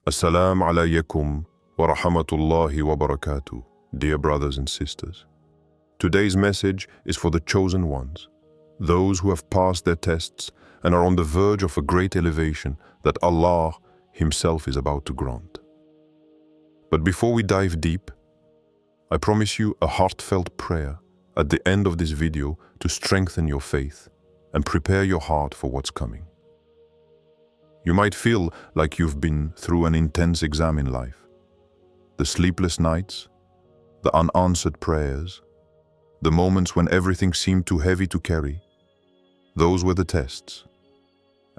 Assalamu alaikum wa rahmatullahi wa barakatuh, dear brothers and sisters. Today's message is for the chosen ones, those who have passed their tests and are on the verge of a great elevation that Allah Himself is about to grant. But before we dive deep, I promise you a heartfelt prayer at the end of this video to strengthen your faith and prepare your heart for what's coming. You might feel like you've been through an intense exam in life. The sleepless nights, the unanswered prayers, the moments when everything seemed too heavy to carry. Those were the tests.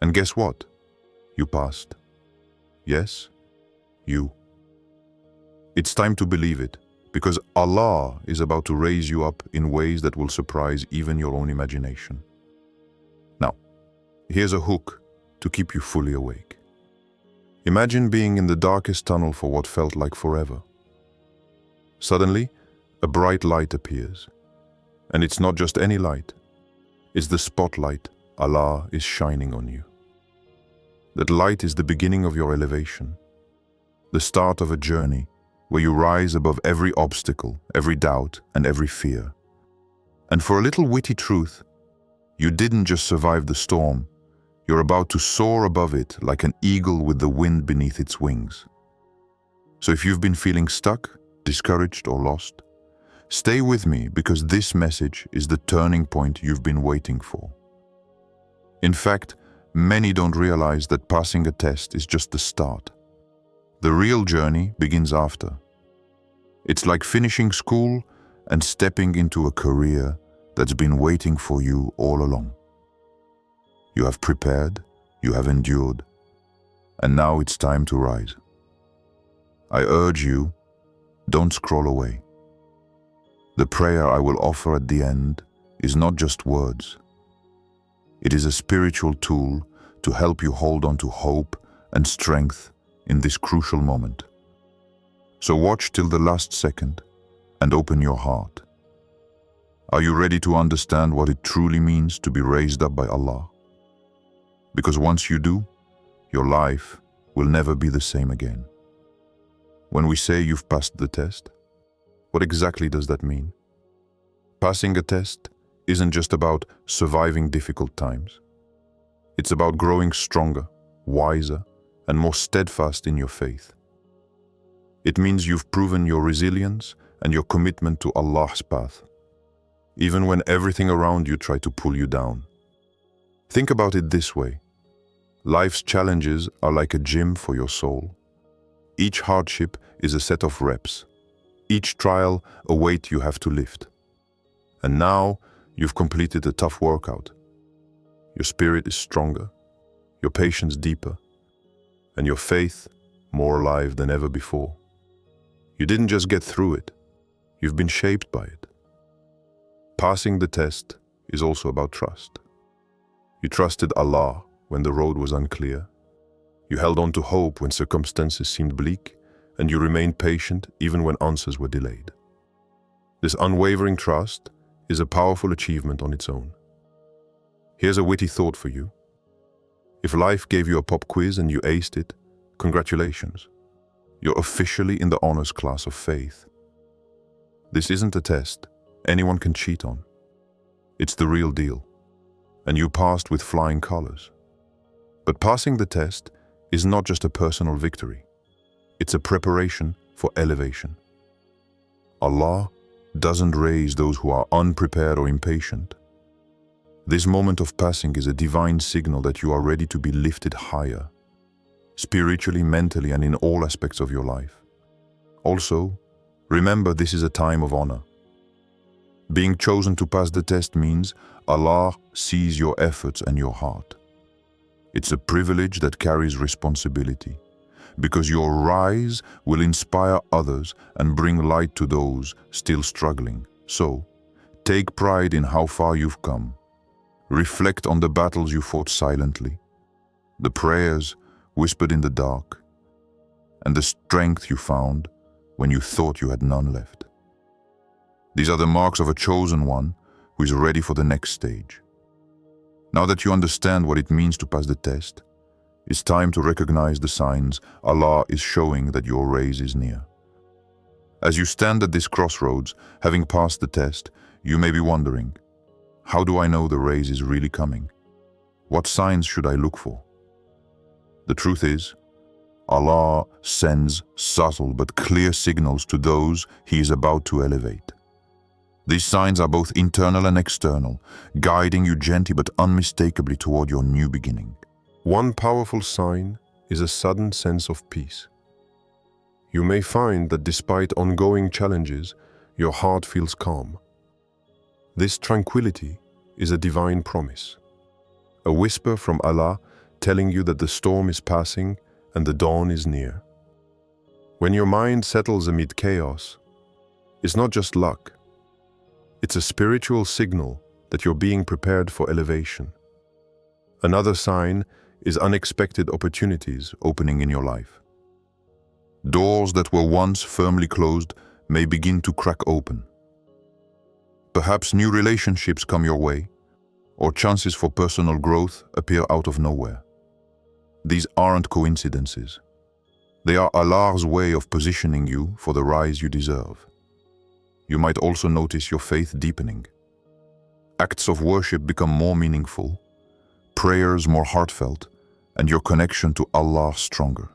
And guess what? You passed. Yes, you. It's time to believe it, because Allah is about to raise you up in ways that will surprise even your own imagination. Now, here's a hook to keep you fully awake. Imagine being in the darkest tunnel for what felt like forever. Suddenly, a bright light appears. And it's not just any light. It's the spotlight Allah is shining on you. That light is the beginning of your elevation, the start of a journey where you rise above every obstacle, every doubt, and every fear. And for a little witty truth, you didn't just survive the storm, you're about to soar above it like an eagle with the wind beneath its wings. So if you've been feeling stuck, discouraged, or lost, stay with me, because this message is the turning point you've been waiting for. In fact, many don't realize that passing a test is just the start. The real journey begins after. It's like finishing school and stepping into a career that's been waiting for you all along. You have prepared, you have endured, and now it's time to rise. I urge you, don't scroll away. The prayer I will offer at the end is not just words. It is a spiritual tool to help you hold on to hope and strength in this crucial moment. So watch till the last second and open your heart. Are you ready to understand what it truly means to be raised up by Allah? Because once you do, your life will never be the same again. When we say you've passed the test, what exactly does that mean? Passing a test isn't just about surviving difficult times. It's about growing stronger, wiser, and more steadfast in your faith. It means you've proven your resilience and your commitment to Allah's path, even when everything around you tried to pull you down. Think about it this way. Life's challenges are like a gym for your soul. Each hardship is a set of reps. Each trial a weight you have to lift. And now you've completed a tough workout. Your spirit is stronger, your patience deeper, and your faith more alive than ever before. You didn't just get through it, you've been shaped by it. Passing the test is also about trust. You trusted Allah when the road was unclear. You held on to hope when circumstances seemed bleak, and you remained patient even when answers were delayed. This unwavering trust is a powerful achievement on its own. Here's a witty thought for you. If life gave you a pop quiz and you aced it, congratulations. You're officially in the honors class of faith. This isn't a test anyone can cheat on. It's the real deal. And you passed with flying colors. But passing the test is not just a personal victory. It's a preparation for elevation. Allah doesn't raise those who are unprepared or impatient. This moment of passing is a divine signal that you are ready to be lifted higher, spiritually, mentally, and in all aspects of your life. Also, remember, this is a time of honor. Being chosen to pass the test means Allah sees your efforts and your heart. It's a privilege that carries responsibility, because your rise will inspire others and bring light to those still struggling. So, take pride in how far you've come. Reflect on the battles you fought silently, the prayers whispered in the dark, and the strength you found when you thought you had none left. These are the marks of a chosen one who is ready for the next stage. Now that you understand what it means to pass the test, It's time to recognize the signs Allah is showing that your raise is near. As you stand at this crossroads, having passed the test, you may be wondering, how do I know the raise is really coming? What signs should I look for? The truth is, Allah sends subtle but clear signals to those He is about to elevate. These signs are both internal and external, guiding you gently but unmistakably toward your new beginning. One powerful sign is a sudden sense of peace. You may find that despite ongoing challenges, your heart feels calm. This tranquility is a divine promise, a whisper from Allah telling you that the storm is passing and the dawn is near. When your mind settles amid chaos, it's not just luck. It's a spiritual signal that you're being prepared for elevation. Another sign is unexpected opportunities opening in your life. Doors that were once firmly closed may begin to crack open. Perhaps new relationships come your way, or chances for personal growth appear out of nowhere. These aren't coincidences. They are Allah's way of positioning you for the rise you deserve. You might also notice your faith deepening. Acts of worship become more meaningful, prayers more heartfelt, and your connection to Allah stronger.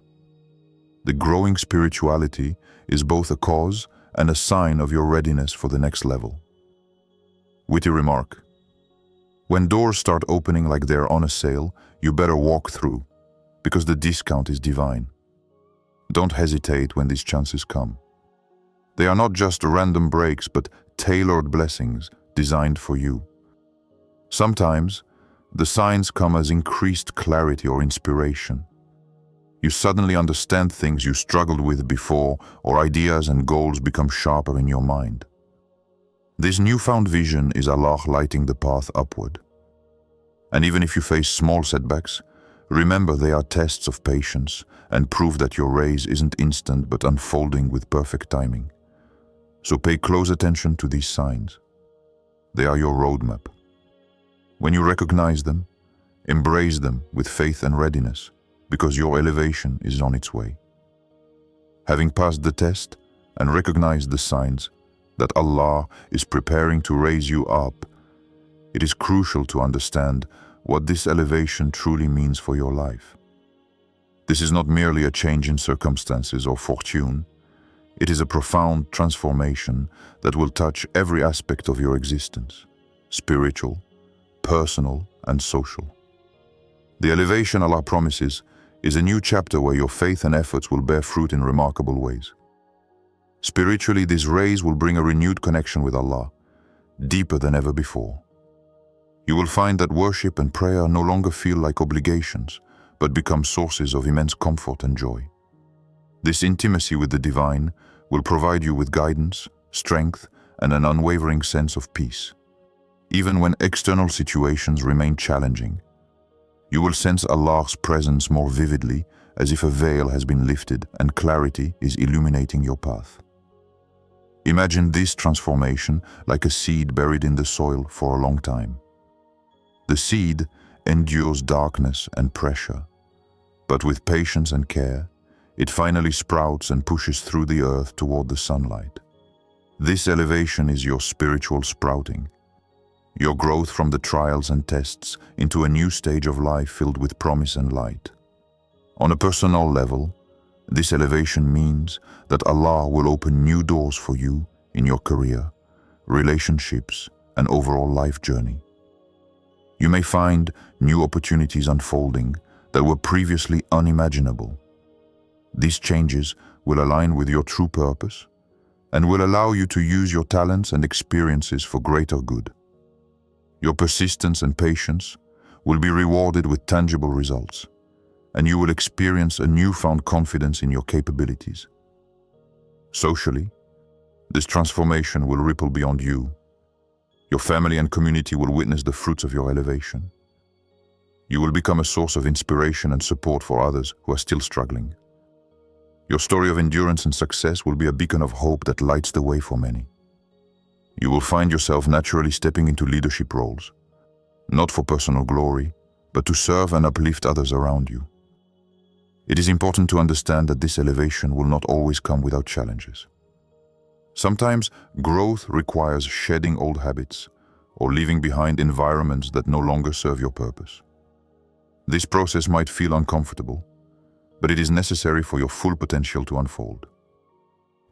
The growing spirituality is both a cause and a sign of your readiness for the next level. Witty remark: when doors start opening like they're on a sale, you better walk through, because the discount is divine. Don't hesitate when these chances come. They are not just random breaks, but tailored blessings designed for you. Sometimes, the signs come as increased clarity or inspiration. You suddenly understand things you struggled with before, or ideas and goals become sharper in your mind. This newfound vision is Allah lighting the path upward. And even if you face small setbacks, remember they are tests of patience and prove that your raise isn't instant but unfolding with perfect timing. So pay close attention to these signs. They are your roadmap. When you recognize them, embrace them with faith and readiness, because your elevation is on its way. Having passed the test and recognized the signs that Allah is preparing to raise you up, it is crucial to understand what this elevation truly means for your life. This is not merely a change in circumstances or fortune. It is a profound transformation that will touch every aspect of your existence, spiritual, personal, and social. The elevation Allah promises is a new chapter where your faith and efforts will bear fruit in remarkable ways. Spiritually, this raise will bring a renewed connection with Allah, deeper than ever before. You will find that worship and prayer no longer feel like obligations, but become sources of immense comfort and joy. This intimacy with the divine will provide you with guidance, strength, and an unwavering sense of peace. Even when external situations remain challenging, you will sense Allah's presence more vividly, as if a veil has been lifted and clarity is illuminating your path. Imagine this transformation like a seed buried in the soil for a long time. The seed endures darkness and pressure, but with patience and care, it finally sprouts and pushes through the earth toward the sunlight. This elevation is your spiritual sprouting, your growth from the trials and tests into a new stage of life filled with promise and light. On a personal level, this elevation means that Allah will open new doors for you in your career, relationships, and overall life journey. You may find new opportunities unfolding that were previously unimaginable. These changes will align with your true purpose and will allow you to use your talents and experiences for greater good. Your persistence and patience will be rewarded with tangible results, and you will experience a newfound confidence in your capabilities. Socially, this transformation will ripple beyond you. Your family and community will witness the fruits of your elevation. You will become a source of inspiration and support for others who are still struggling. Your story of endurance and success will be a beacon of hope that lights the way for many. You will find yourself naturally stepping into leadership roles, not for personal glory, but to serve and uplift others around you. It is important to understand that this elevation will not always come without challenges. Sometimes growth requires shedding old habits or leaving behind environments that no longer serve your purpose. This process might feel uncomfortable, but it is necessary for your full potential to unfold.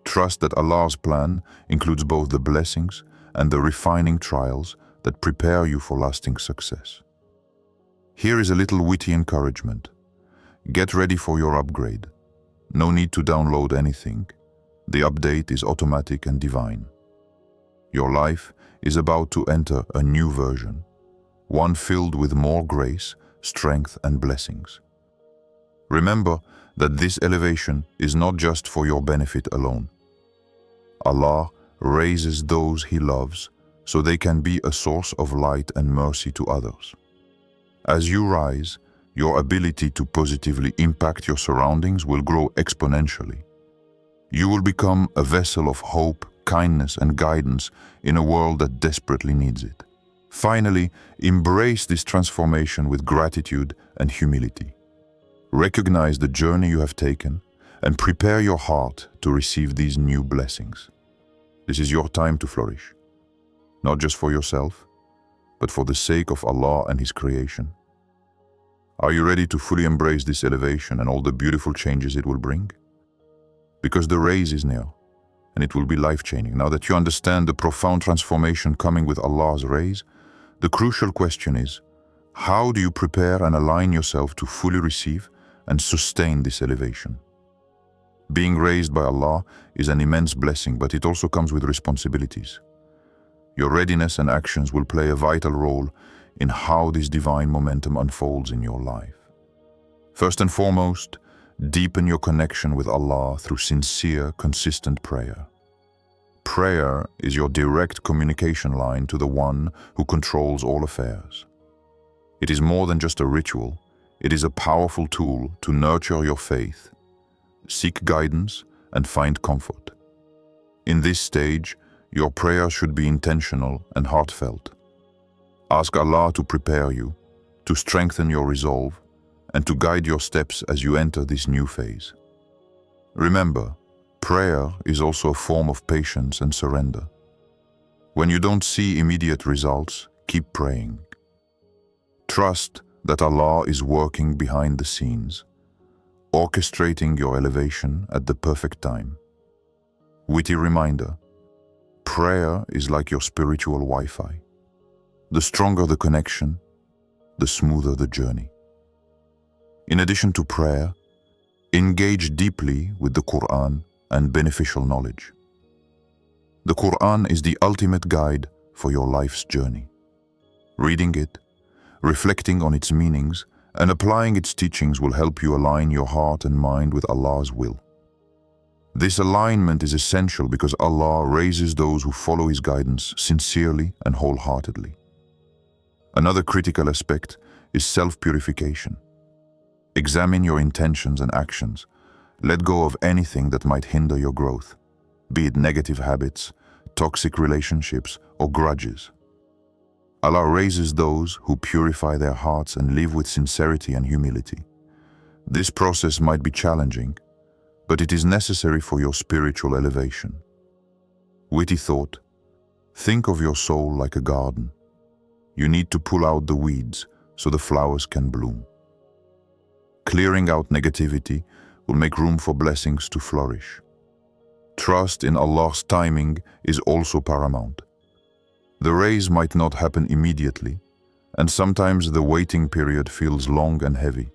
Trust that Allah's plan includes both the blessings and the refining trials that prepare you for lasting success. Here is a little witty encouragement. Get ready for your upgrade. No need to download anything. The update is automatic and divine. Your life is about to enter a new version, one filled with more grace, strength, and blessings. Remember that this elevation is not just for your benefit alone. Allah raises those He loves so they can be a source of light and mercy to others. As you rise, your ability to positively impact your surroundings will grow exponentially. You will become a vessel of hope, kindness, and guidance in a world that desperately needs it. Finally, embrace this transformation with gratitude and humility. Recognize the journey you have taken and prepare your heart to receive these new blessings. This is your time to flourish, not just for yourself, but for the sake of Allah and His creation. Are you ready to fully embrace this elevation and all the beautiful changes it will bring? Because the raise is near, and it will be life-changing. Now that you understand the profound transformation coming with Allah's raise, the crucial question is, how do you prepare and align yourself to fully receive and sustain this elevation? Being raised by Allah is an immense blessing, but it also comes with responsibilities. Your readiness and actions will play a vital role in how this divine momentum unfolds in your life. First and foremost, deepen your connection with Allah through sincere, consistent prayer. Prayer is your direct communication line to the One who controls all affairs. It is more than just a ritual. It is a powerful tool to nurture your faith, seek guidance, and find comfort. In this stage, your prayer should be intentional and heartfelt. Ask Allah to prepare you, to strengthen your resolve, and to guide your steps as you enter this new phase. Remember, prayer is also a form of patience and surrender. When you don't see immediate results, keep praying. Trust that Allah is working behind the scenes, orchestrating your elevation at the perfect time. Witty reminder, prayer is like your spiritual Wi-Fi. The stronger the connection, the smoother the journey. In addition to prayer, engage deeply with the Quran and beneficial knowledge. The Quran is the ultimate guide for your life's journey. Reading it, reflecting on its meanings, and applying its teachings will help you align your heart and mind with Allah's will. This alignment is essential because Allah raises those who follow His guidance sincerely and wholeheartedly. Another critical aspect is self-purification. Examine your intentions and actions. Let go of anything that might hinder your growth, be it negative habits, toxic relationships, or grudges. Allah raises those who purify their hearts and live with sincerity and humility. This process might be challenging, but it is necessary for your spiritual elevation. Witty thought, think of your soul like a garden. You need to pull out the weeds so the flowers can bloom. Clearing out negativity will make room for blessings to flourish. Trust in Allah's timing is also paramount. The raise might not happen immediately, and sometimes the waiting period feels long and heavy.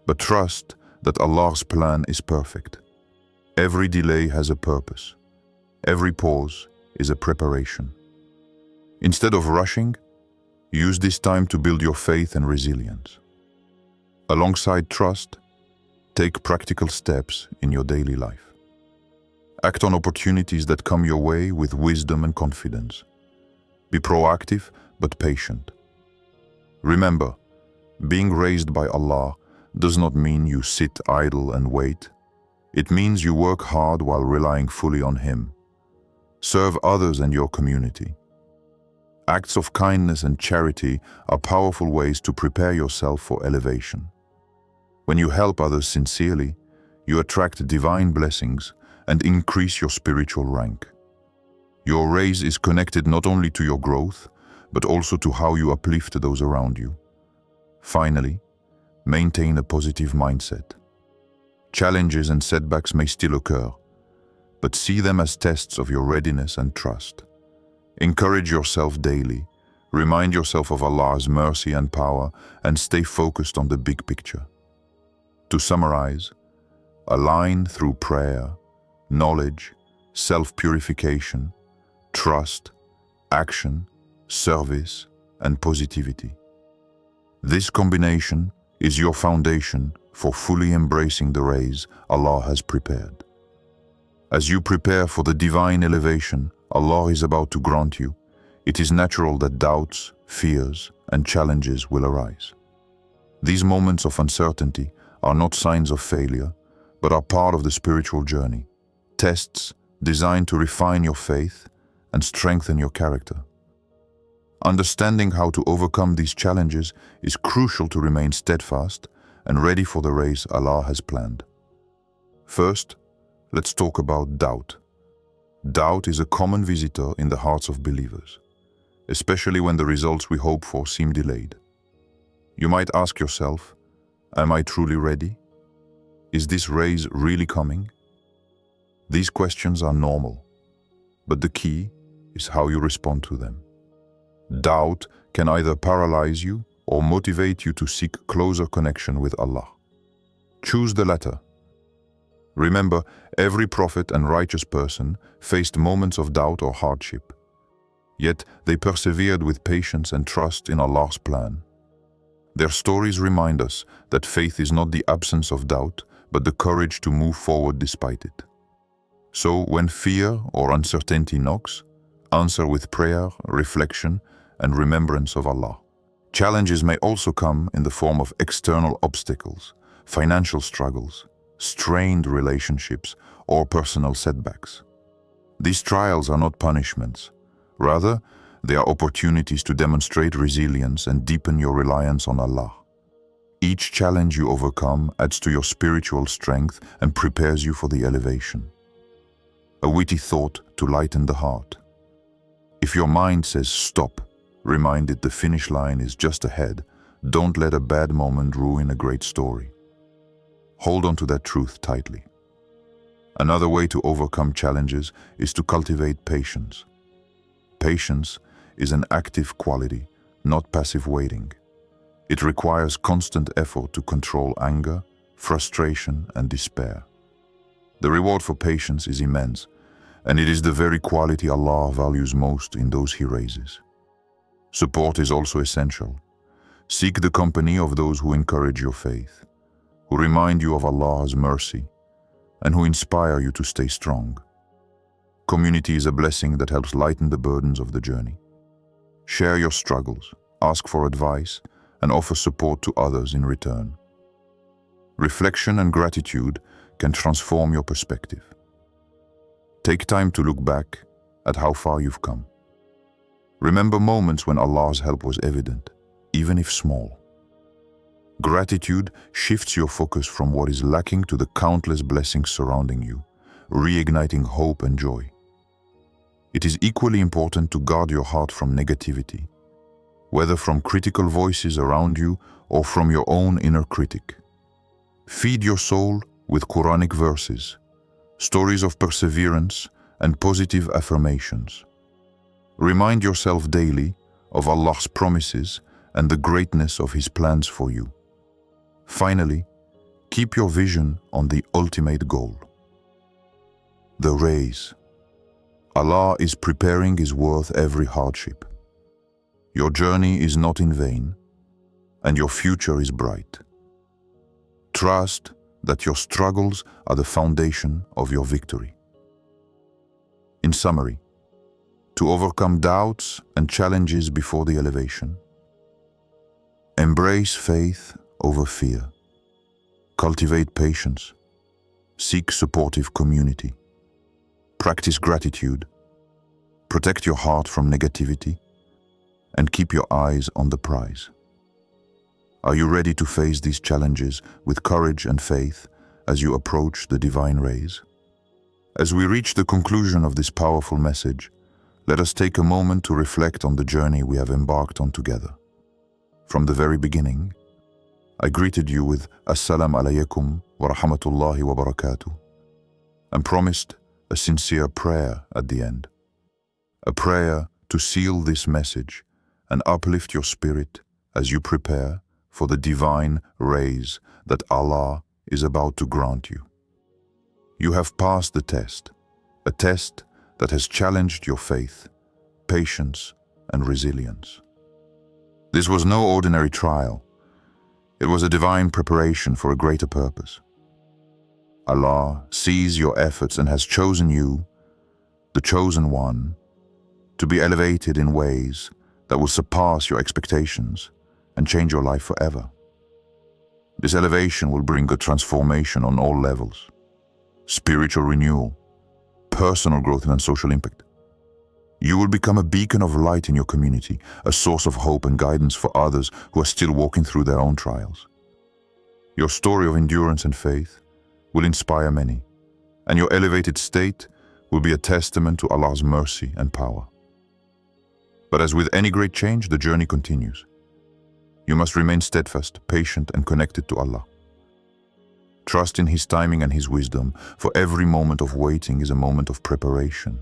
But trust that Allah's plan is perfect. Every delay has a purpose. Every pause is a preparation. Instead of rushing, use this time to build your faith and resilience. Alongside trust, take practical steps in your daily life. Act on opportunities that come your way with wisdom and confidence. Be proactive but patient. Remember, being raised by Allah does not mean you sit idle and wait. It means you work hard while relying fully on Him. Serve others and your community. Acts of kindness and charity are powerful ways to prepare yourself for elevation. When you help others sincerely, you attract divine blessings and increase your spiritual rank. Your raise is connected not only to your growth, but also to how you uplift those around you. Finally, maintain a positive mindset. Challenges and setbacks may still occur, but see them as tests of your readiness and trust. Encourage yourself daily, remind yourself of Allah's mercy and power, and stay focused on the big picture. To summarize, align through prayer, knowledge, self-purification, trust, action, service, and positivity. This combination is your foundation for fully embracing the rays Allah has prepared. As you prepare for the divine elevation Allah is about to grant you, it is natural that doubts, fears, and challenges will arise. These moments of uncertainty are not signs of failure, but are part of the spiritual journey, tests designed to refine your faith and strengthen your character. Understanding how to overcome these challenges is crucial to remain steadfast and ready for the race Allah has planned. First, let's talk about doubt. Doubt is a common visitor in the hearts of believers, especially when the results we hope for seem delayed. You might ask yourself, am I truly ready? Is this raise really coming? These questions are normal, but the key is how you respond to them. Doubt can either paralyze you or motivate you to seek closer connection with Allah. Choose the latter. Remember, every prophet and righteous person faced moments of doubt or hardship. Yet they persevered with patience and trust in Allah's plan. Their stories remind us that faith is not the absence of doubt, but the courage to move forward despite it. So when fear or uncertainty knocks, answer with prayer, reflection, and remembrance of Allah. Challenges may also come in the form of external obstacles, financial struggles, strained relationships, or personal setbacks. These trials are not punishments. Rather, they are opportunities to demonstrate resilience and deepen your reliance on Allah. Each challenge you overcome adds to your spiritual strength and prepares you for the elevation. A witty thought to lighten the heart. If your mind says stop, remind it the finish line is just ahead. Don't let a bad moment ruin a great story. Hold on to that truth tightly. Another way to overcome challenges is to cultivate patience. Patience is an active quality, not passive waiting. It requires constant effort to control anger, frustration, and despair. The reward for patience is immense, and it is the very quality Allah values most in those He raises. Support is also essential. Seek the company of those who encourage your faith, who remind you of Allah's mercy, and who inspire you to stay strong. Community is a blessing that helps lighten the burdens of the journey. Share your struggles, ask for advice, and offer support to others in return. Reflection and gratitude can transform your perspective. Take time to look back at how far you've come. Remember moments when Allah's help was evident, even if small. Gratitude shifts your focus from what is lacking to the countless blessings surrounding you, reigniting hope and joy. It is equally important to guard your heart from negativity, whether from critical voices around you or from your own inner critic. Feed your soul with Quranic verses, stories of perseverance, and positive affirmations. Remind yourself daily of Allah's promises and the greatness of His plans for you. Finally, keep your vision on the ultimate goal. The raise. Allah is preparing His worth every hardship. Your journey is not in vain, and your future is bright. Trust that your struggles are the foundation of your victory. In summary, to overcome doubts and challenges before the elevation, embrace faith over fear. Cultivate patience. Seek supportive community. Practice gratitude. Protect your heart from negativity, and keep your eyes on the prize. Are you ready to face these challenges with courage and faith as you approach the divine rays? As we reach the conclusion of this powerful message, let us take a moment to reflect on the journey we have embarked on together. From the very beginning, I greeted you with Assalamu alaykum wa rahmatullahi wa barakatuh, and promised a sincere prayer at the end. A prayer to seal this message and uplift your spirit as you prepare for the divine rays that Allah is about to grant you. You have passed the test, a test that has challenged your faith, patience, and resilience. This was no ordinary trial. It was a divine preparation for a greater purpose. Allah sees your efforts and has chosen you, the chosen one, to be elevated in ways that will surpass your expectations and change your life forever. This elevation will bring a transformation on all levels: spiritual renewal, personal growth, and social impact. You will become a beacon of light in your community, a source of hope and guidance for others who are still walking through their own trials. Your story of endurance and faith will inspire many, and your elevated state will be a testament to Allah's mercy and power. But as with any great change, the journey continues. You must remain steadfast, patient, and connected to Allah. Trust in His timing and His wisdom, for every moment of waiting is a moment of preparation.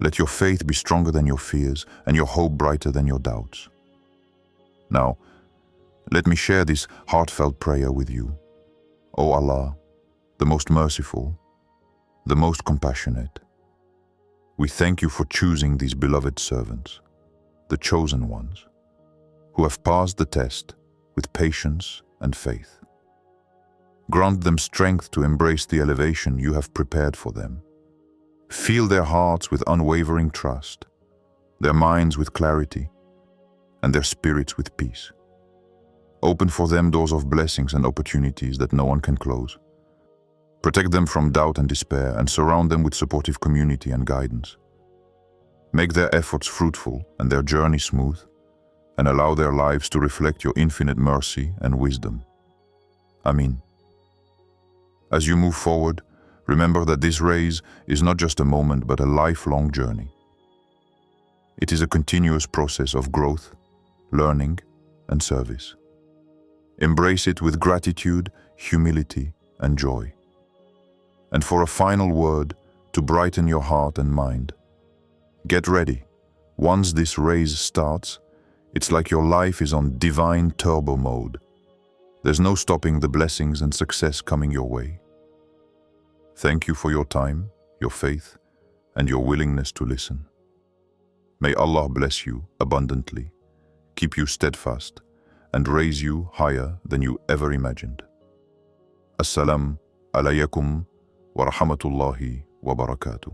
Let your faith be stronger than your fears and your hope brighter than your doubts. Now, let me share this heartfelt prayer with you. O Allah, the most merciful, the most compassionate, we thank you for choosing these beloved servants, the chosen ones, who have passed the test with patience and faith. Grant them strength to embrace the elevation you have prepared for them. Fill their hearts with unwavering trust, their minds with clarity, and their spirits with peace. Open for them doors of blessings and opportunities that no one can close. Protect them from doubt and despair, and surround them with supportive community and guidance. Make their efforts fruitful and their journey smooth, and allow their lives to reflect your infinite mercy and wisdom. Amin. As you move forward, remember that this race is not just a moment but a lifelong journey. It is a continuous process of growth, learning, and service. Embrace it with gratitude, humility, and joy. And for a final word to brighten your heart and mind, get ready. Once this race starts, it's like your life is on divine turbo mode. There's no stopping the blessings and success coming your way. Thank you for your time, your faith, and your willingness to listen. May Allah bless you abundantly, keep you steadfast, and raise you higher than you ever imagined. Assalamu alaykum wa rahmatullahi wa barakatuh.